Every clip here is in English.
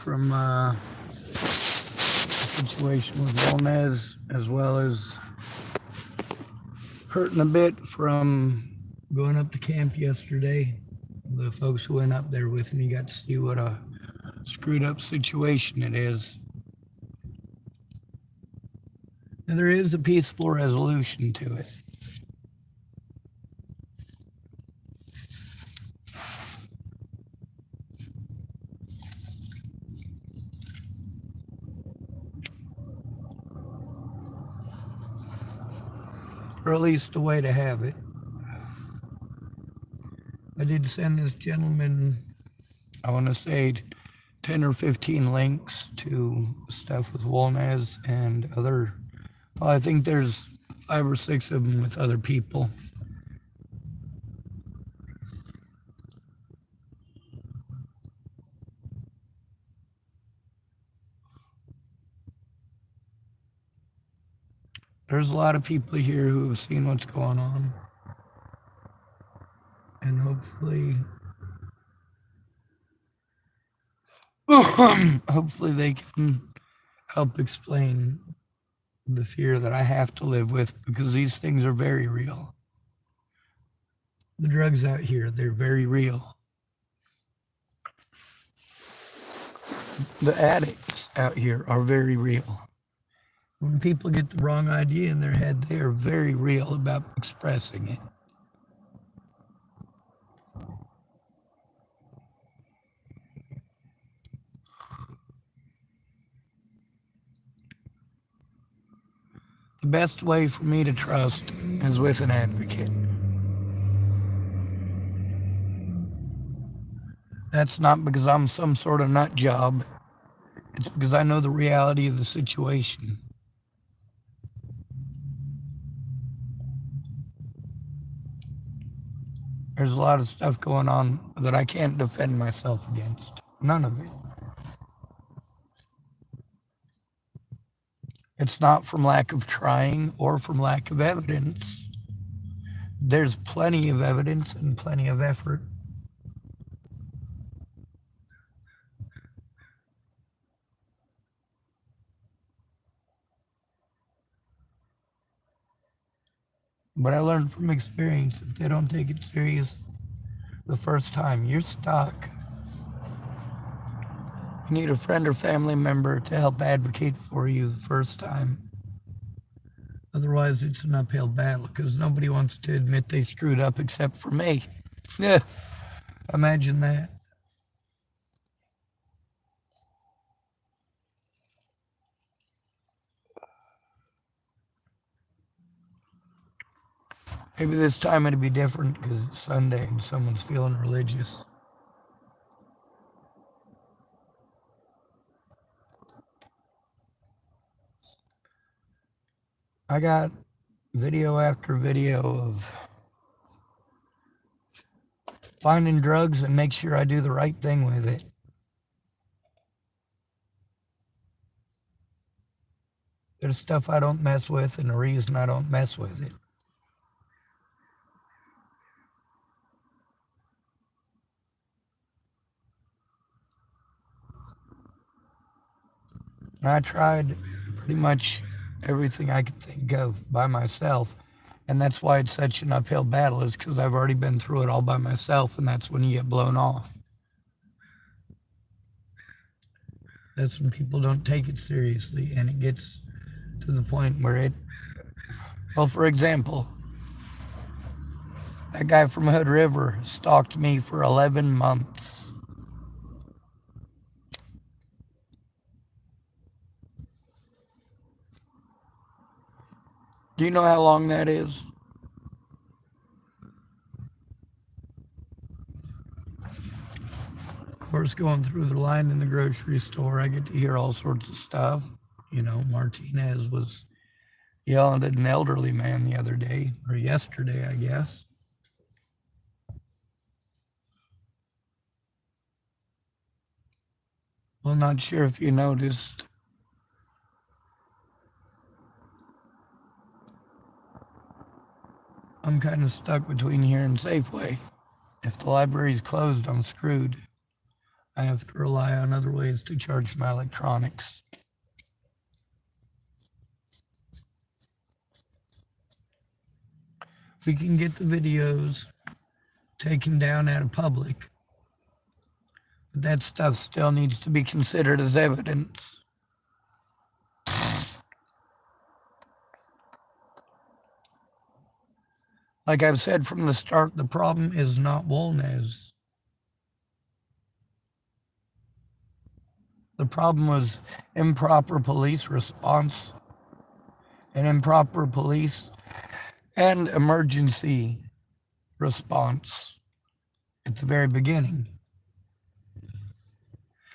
from a situation with wolnez, as well as hurting a bit from going up to camp yesterday. The folks who went up there with me got to see what a screwed up situation it is. And there is a peaceful resolution to it. Or at least a way to have it. I did send this gentleman, I want to say, 10 or 15 links to stuff with wolnez and other, well, I think there's 5 or 6 of them with other people. There's a lot of people here who have seen what's going on. And hopefully they can help explain the fear that I have to live with, because these things are very real. The drugs out here, they're very real. The addicts out here are very real. When people get the wrong idea in their head, they are very real about expressing it. The best way for me to trust is with an advocate. That's not because I'm some sort of nut job. It's because I know the reality of the situation. There's a lot of stuff going on that I can't defend myself against. None of it. It's not from lack of trying or from lack of evidence. There's plenty of evidence and plenty of effort. But I learned from experience, if they don't take it serious the first time, you're stuck. You need a friend or family member to help advocate for you the first time. Otherwise, it's an uphill battle, because nobody wants to admit they screwed up except for me. Yeah, imagine that. Maybe this time it'll be different because it's Sunday and someone's feeling religious. I got video after video of finding drugs and make sure I do the right thing with it. There's stuff I don't mess with and a reason I don't mess with it. I tried pretty much everything I could think of by myself, and that's why it's such an uphill battle, is because I've already been through it all by myself, and that's when you get blown off. That's when people don't take it seriously, and it gets to the point where it, well, for example, that guy from Hood River stalked me for 11 months. Do you know how long that is? Of course, going through the line in the grocery store, I get to hear all sorts of stuff. You know, Martinez was yelling at an elderly man the other day, or yesterday, I guess. Well, not sure if you noticed. I'm kind of stuck between here and Safeway. If the library's closed, I'm screwed. I have to rely on other ways to charge my electronics. We can get the videos taken down out of public, but that stuff still needs to be considered as evidence. Like I've said from the start, the problem is not wolnez. The problem was improper police response and improper police and emergency response at the very beginning.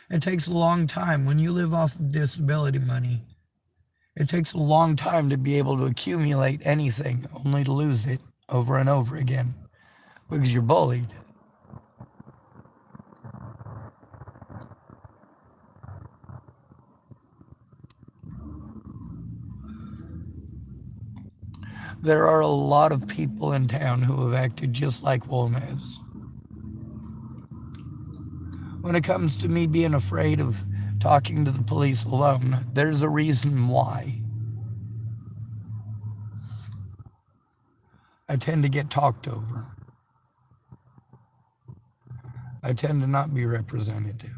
It takes a long time. When you live off of disability money, it takes a long time to be able to accumulate anything, only to lose it over and over again because you're bullied. There are a lot of people in town who have acted just like wolnez. When it comes to me being afraid of talking to the police alone, there's a reason why. I tend to get talked over. I tend to not be represented.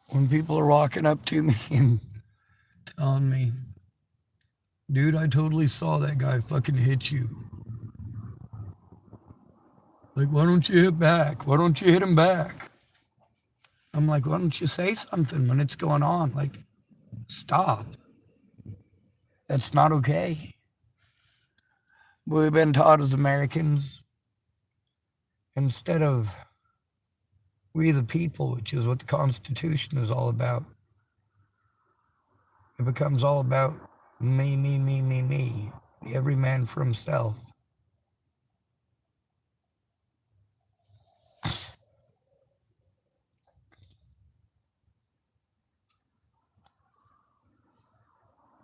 When people are walking up to me and telling me, dude, I totally saw that guy fucking hit you. Like, why don't you hit back? Why don't you hit him back? I'm like, why don't you say something when it's going on? Like, stop. That's not okay. We've been taught as Americans, instead of we the people, which is what the Constitution is all about, it becomes all about me, every man for himself.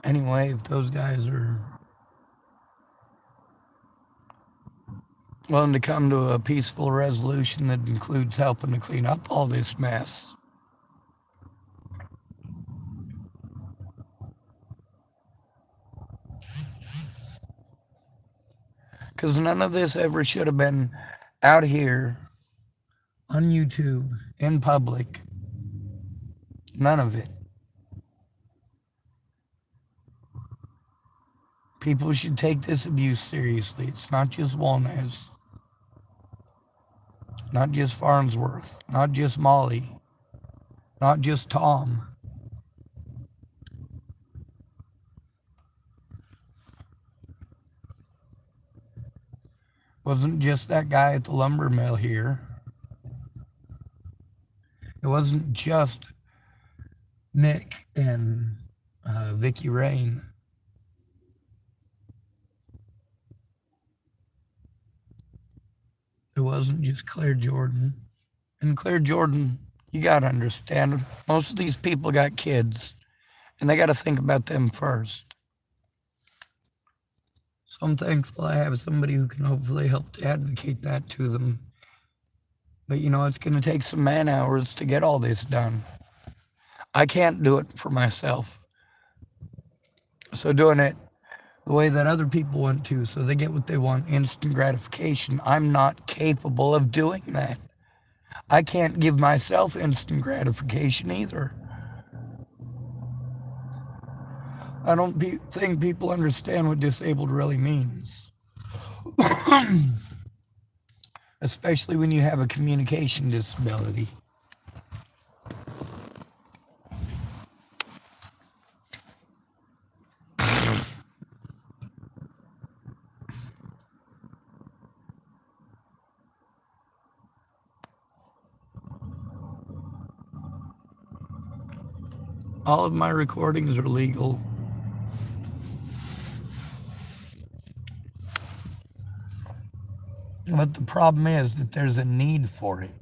Anyway, if those guys are willing to come to a peaceful resolution that includes helping to clean up all this mess, because none of this ever should have been out here on YouTube in public. None of it. People should take this abuse seriously. It's not just wolnez, not just Farnsworth, not just Molly, not just Tom. It wasn't just that guy at the lumber mill here. It wasn't just Nick and Vicky Rain. It wasn't just Claire Jordan. And Claire Jordan, you got to understand, most of these people got kids, and they got to think about them first. So I'm thankful I have somebody who can hopefully help to advocate that to them. But you know, it's going to take some man hours to get all this done. I can't do it for myself. So doing it the way that other people want to, so they get what they want, instant gratification, I'm not capable of doing that. I can't give myself instant gratification either. I don't think people understand what disabled really means. Especially when you have a communication disability. All of my recordings are legal. But the problem is that there's a need for it.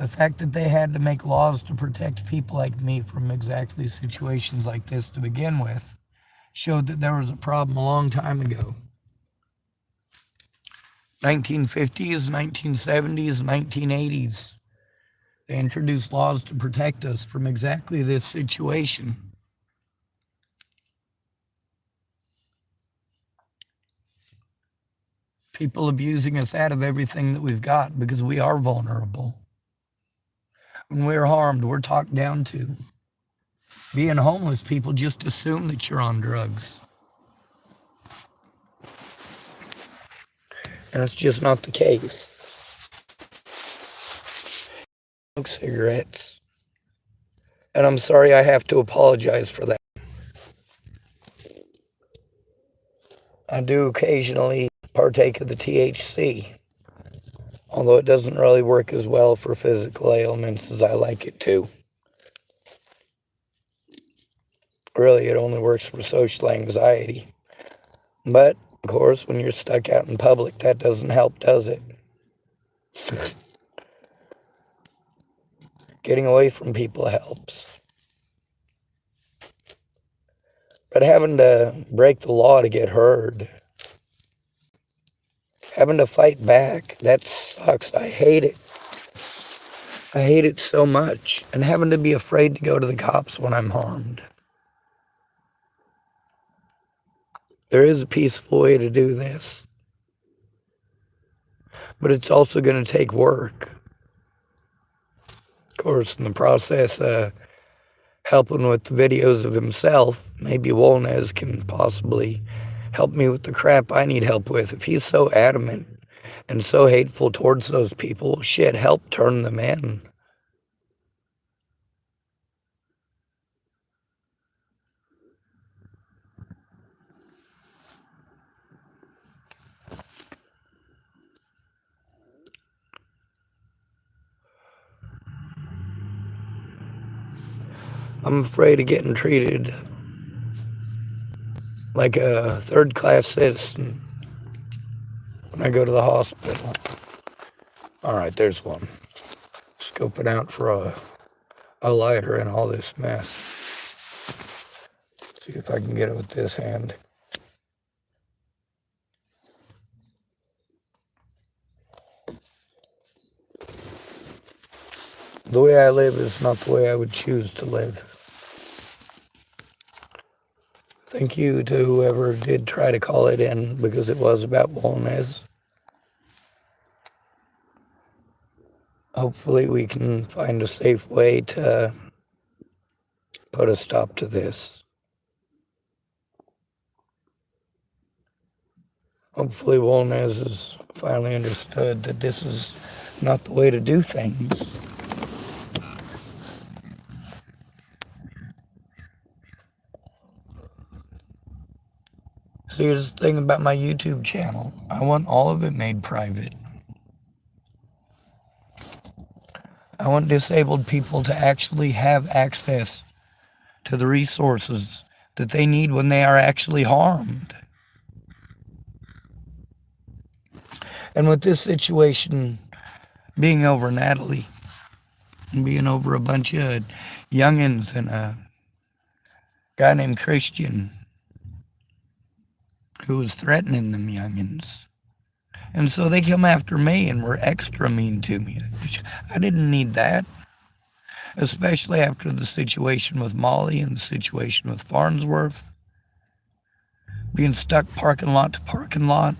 The fact that they had to make laws to protect people like me from exactly situations like this to begin with showed that there was a problem a long time ago. 1950s, 1970s, 1980s. They introduced laws to protect us from exactly this situation. People abusing us out of everything that we've got because we are vulnerable. When we're harmed, we're talked down to. Being homeless, people just assume that you're on drugs. And it's just not the case. Smoke cigarettes. And I'm sorry I have to apologize for that. I do occasionally partake of the THC, although it doesn't really work as well for physical ailments as I like it to. Really, it only works for social anxiety. But, of course, when you're stuck out in public, that doesn't help, does it? Getting away from people helps. But having to break the law to get heard, having to fight back, that sucks. I hate it. I hate it so much. And having to be afraid to go to the cops when I'm harmed. There is a peaceful way to do this. But it's also going to take work. Of course, in the process, helping with the videos of himself, maybe Wolnez can possibly help me with the crap I need help with. If he's so adamant and so hateful towards those people, shit, help turn them in. I'm afraid of getting treated like a third-class citizen when I go to the hospital. All right, there's one. Scoping out for a lighter in all this mess. See if I can get it with this hand. The way I live is not the way I would choose to live. Thank you to whoever did try to call it in, because it was about wolnez. Hopefully we can find a safe way to put a stop to this. Hopefully Wolnez has finally understood that this is not the way to do things. See, here's the thing about my YouTube channel. I want all of it made private. I want disabled people to actually have access to the resources that they need when they are actually harmed. And with this situation being over Natalie, and being over a bunch of youngins and a guy named Christian who was threatening them youngins. And so they come after me and were extra mean to me. I didn't need that. Especially after the situation with Molly and the situation with Farnsworth. Being stuck parking lot to parking lot.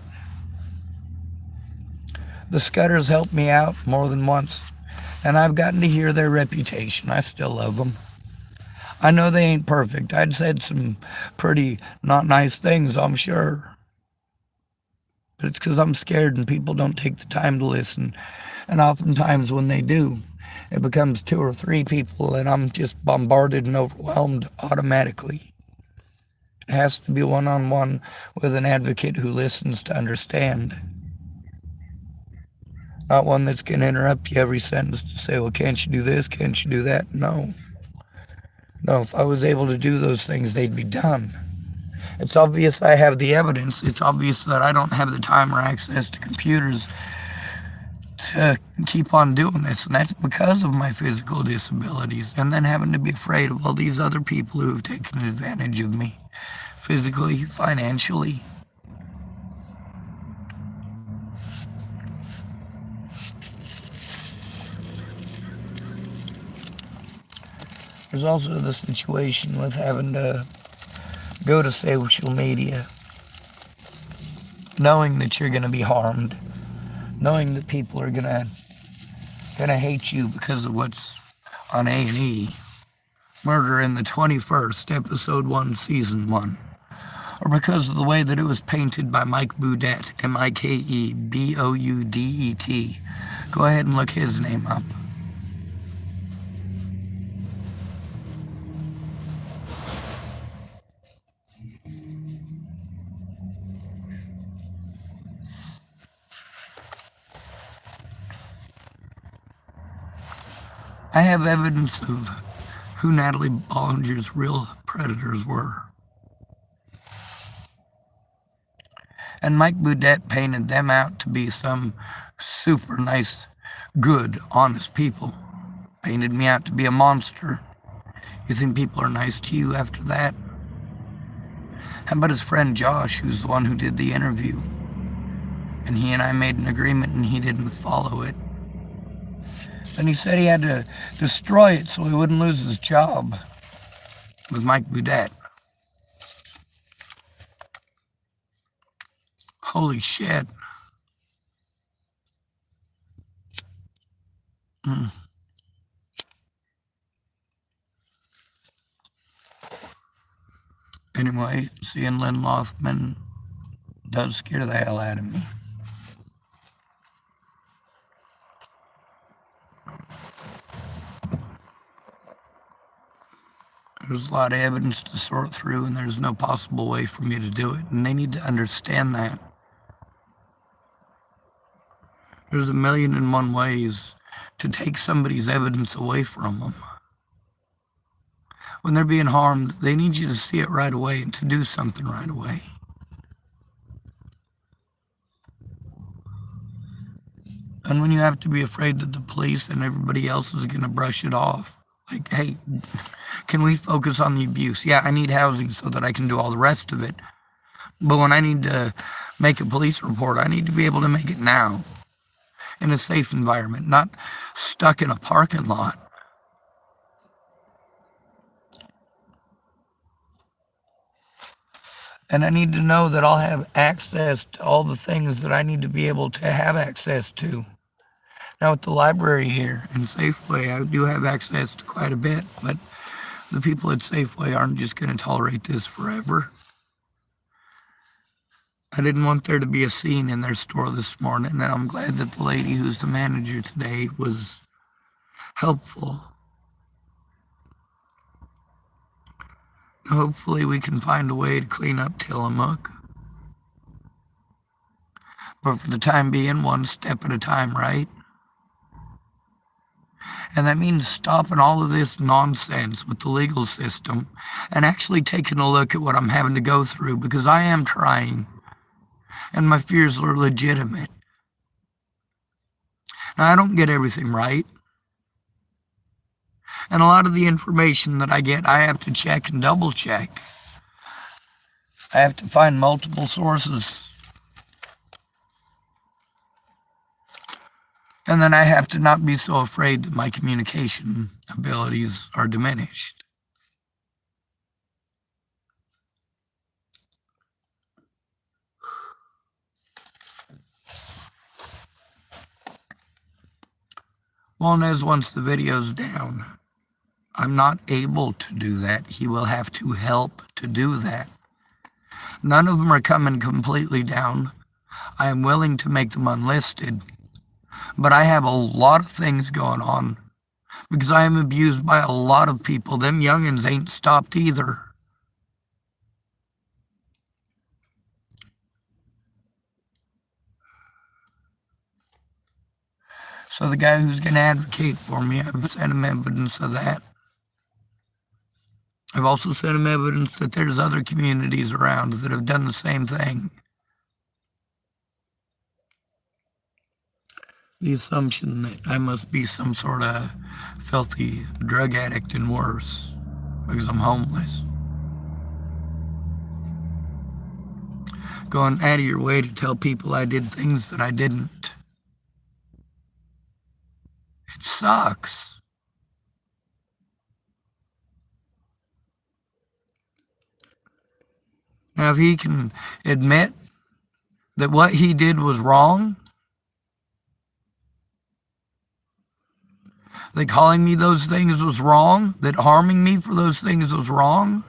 The Scudders helped me out more than once. And I've gotten to hear their reputation. I still love them. I know they ain't perfect. I'd said some pretty not nice things, I'm sure. But it's because I'm scared and people don't take the time to listen. And oftentimes when they do, it becomes 2 or 3 people and I'm just bombarded and overwhelmed automatically. It has to be one-on-one with an advocate who listens to understand. Not one that's going to interrupt you every sentence to say, well, can't you do this? Can't you do that? No. No, if I was able to do those things, they'd be done. It's obvious I have the evidence. It's obvious that I don't have the time or access to computers to keep on doing this, and that's because of my physical disabilities, and then having to be afraid of all these other people who have taken advantage of me, physically, financially. There's also the situation with having to go to social media, knowing that you're going to be harmed, knowing that people are gonna hate you because of what's on A&E. Murder in the 21st, episode 1, season 1. Or because of the way that it was painted by Mike Boudet, Mikeboudet. Go ahead and look his name up. I have evidence of who Natalie Bollinger's real predators were. And Mike Boudet painted them out to be some super nice, good, honest people. Painted me out to be a monster. You think people are nice to you after that? How about his friend Josh, who's the one who did the interview? And he and I made an agreement and he didn't follow it. And he said he had to destroy it so he wouldn't lose his job with Mike Boudet. Holy shit. Anyway, seeing Lynn Lothman does scare the hell out of me. There's a lot of evidence to sort through, and there's no possible way for me to do it. And they need to understand that. There's 1,000,001 ways to take somebody's evidence away from them. When they're being harmed, they need you to see it right away and to do something right away. And when you have to be afraid that the police and everybody else is going to brush it off, like, hey, can we focus on the abuse? Yeah, I need housing so that I can do all the rest of it. But when I need to make a police report, I need to be able to make it now in a safe environment, not stuck in a parking lot. And I need to know that I'll have access to all the things that I need to be able to have access to. Now at the library here in Safeway, I do have access to quite a bit, but the people at Safeway aren't just going to tolerate this forever. I didn't want there to be a scene in their store this morning, and I'm glad that the lady who's the manager today was helpful. Hopefully we can find a way to clean up Tillamook. But for the time being, one step at a time, right? And that means stopping all of this nonsense with the legal system and actually taking a look at what I'm having to go through, because I am trying, and my fears are legitimate. Now, I don't get everything right. And a lot of the information that I get, I have to check and double check. I have to find multiple sources. And then I have to not be so afraid that my communication abilities are diminished. Wolnez wants the videos down. I'm not able to do that. He will have to help to do that. None of them are coming completely down. I am willing to make them unlisted. But I have a lot of things going on because I am abused by a lot of people. Them youngins ain't stopped either. So the guy who's going to advocate for me, I've sent him evidence of that. I've also sent him evidence that there's other communities around that have done the same thing. the assumption that I must be some sort of filthy drug addict and worse because I'm homeless. Going out of your way to tell people I did things that I didn't. It sucks. Now, if he can admit that what he did was wrong, that calling me those things was wrong, that harming me for those things was wrong,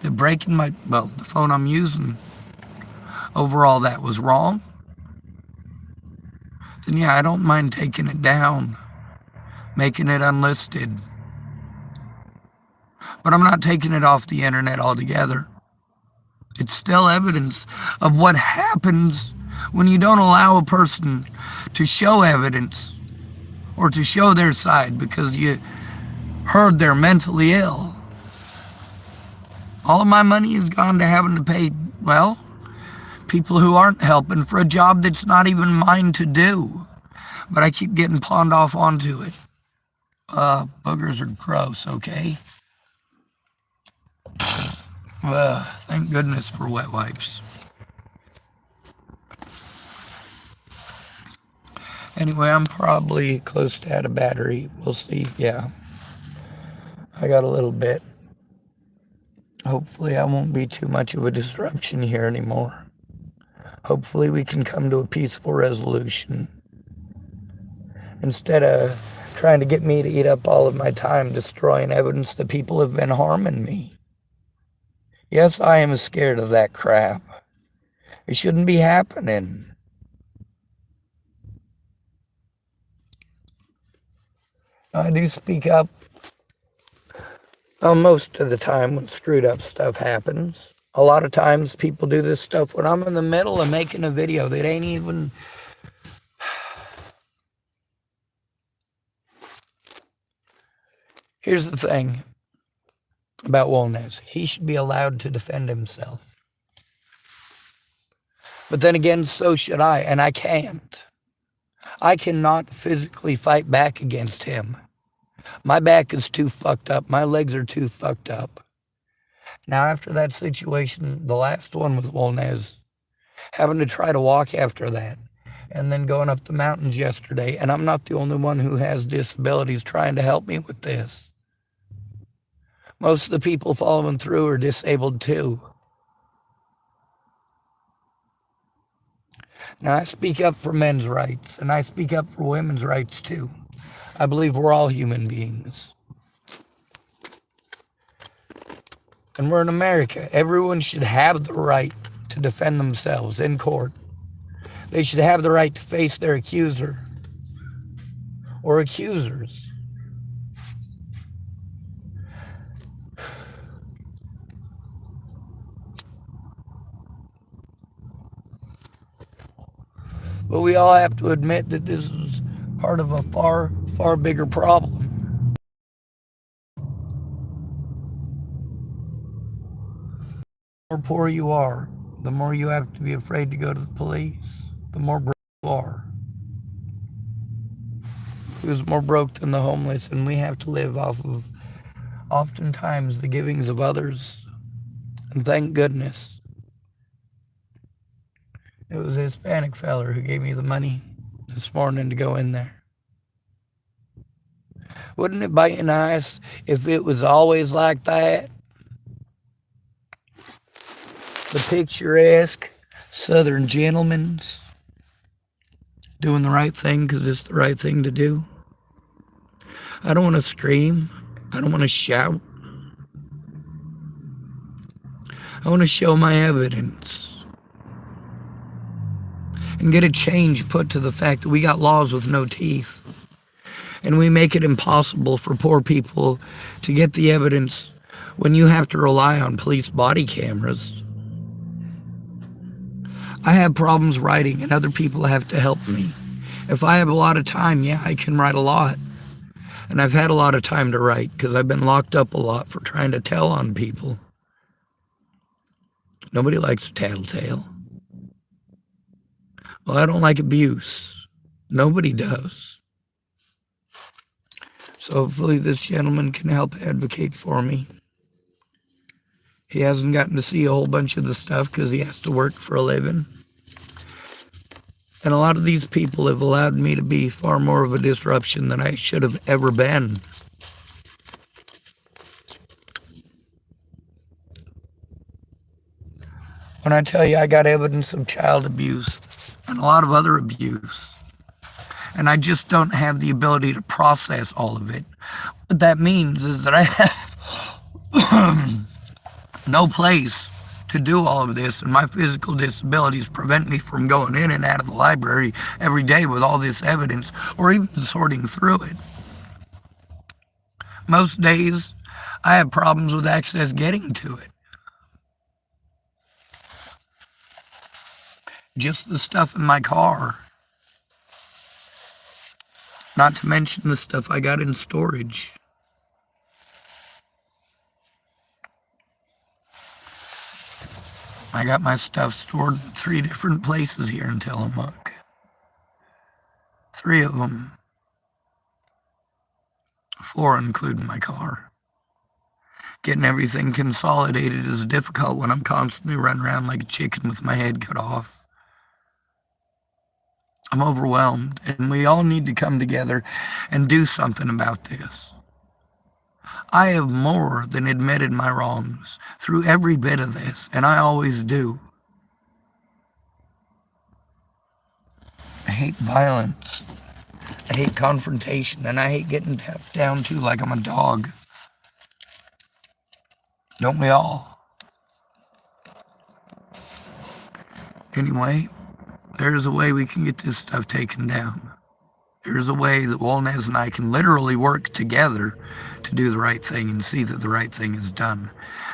that breaking the phone I'm using, overall that was wrong, then yeah, I don't mind taking it down, making it unlisted. But I'm not taking it off the internet altogether. It's still evidence of what happens when you don't allow a person to show evidence or to show their side because you heard they're mentally ill. All of my money has gone to having to pay, well, people who aren't helping for a job that's not even mine to do. But I keep getting pawned off onto it. Boogers are gross, okay? Thank goodness for wet wipes. Anyway, I'm probably close to out of battery. We'll see. Yeah. I got a little bit. Hopefully I won't be too much of a disruption here anymore. Hopefully we can come to a peaceful resolution. Instead of trying to get me to eat up all of my time destroying evidence that people have been harming me. Yes, I am scared of that crap. It shouldn't be happening. I do speak up most of the time when screwed up stuff happens. A lot of times people do this stuff when I'm in the middle of making a video that ain't even... Here's the thing about Wolnez. He should be allowed to defend himself. But then again, so should I, and I can't. I cannot physically fight back against him. My back is too fucked up. My legs are too fucked up. Now, after that situation, the last one with Wolnez, having to try to walk after that, and then going up the mountains yesterday, and I'm not the only one who has disabilities trying to help me with this. Most of the people following through are disabled too. Now, I speak up for men's rights, and I speak up for women's rights too. I believe we're all human beings. And we're in America. Everyone should have the right to defend themselves in court. They should have the right to face their accuser or accusers. But we all have to admit that this is part of a far, far bigger problem. The more poor you are, the more you have to be afraid to go to the police, the more broke you are. Who's more broke than the homeless? And we have to live off of, oftentimes, the givings of others. And thank goodness it was a Hispanic feller who gave me the money this morning to go in there. Wouldn't it be nice if it was always like that? The picturesque Southern gentlemen doing the right thing because it's the right thing to do. I don't want to scream. I don't want to shout. I want to show my evidence and get a change put to the fact that we got laws with no teeth. And we make it impossible for poor people to get the evidence when you have to rely on police body cameras. I have problems writing and other people have to help me. If I have a lot of time, yeah, I can write a lot. And I've had a lot of time to write because I've been locked up a lot for trying to tell on people. Nobody likes a tattletale. Well, I don't like abuse. Nobody does. So hopefully this gentleman can help advocate for me. He hasn't gotten to see a whole bunch of the stuff because he has to work for a living. And a lot of these people have allowed me to be far more of a disruption than I should have ever been. When I tell you I got evidence of child abuse and a lot of other abuse, and I just don't have the ability to process all of it, what that means is that I have no place to do all of this, and my physical disabilities prevent me from going in and out of the library every day with all this evidence or even sorting through it. Most days, I have problems with access getting to it. Just the stuff in my car, not to mention the stuff I got in storage. I got my stuff stored in 3 different places here in Tillamook. 3 of them. 4 including my car. Getting everything consolidated is difficult when I'm constantly running around like a chicken with my head cut off. I'm overwhelmed, and we all need to come together and do something about this. I have more than admitted my wrongs through every bit of this, and I always do. I hate violence. I hate confrontation, and I hate getting tapped down too like I'm a dog. Don't we all? Anyway, there's a way we can get this stuff taken down. There's a way that Wolnez and I can literally work together to do the right thing and see that the right thing is done.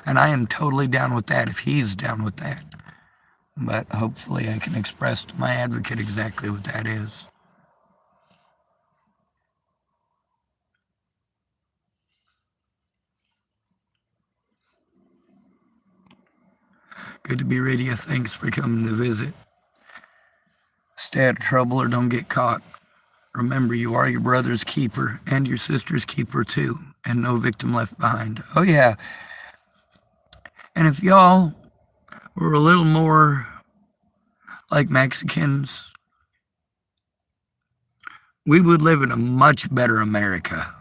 And I am totally down with that if he's down with that. But hopefully I can express to my advocate exactly what that is. Good to be radio. Thanks for coming to visit. Stay out of trouble or don't get caught. Remember, you are your brother's keeper and your sister's keeper too, and no victim left behind. Oh yeah. And if y'all were a little more like Mexicans, we would live in a much better America.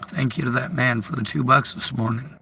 Thank you to that man for the $2 this morning.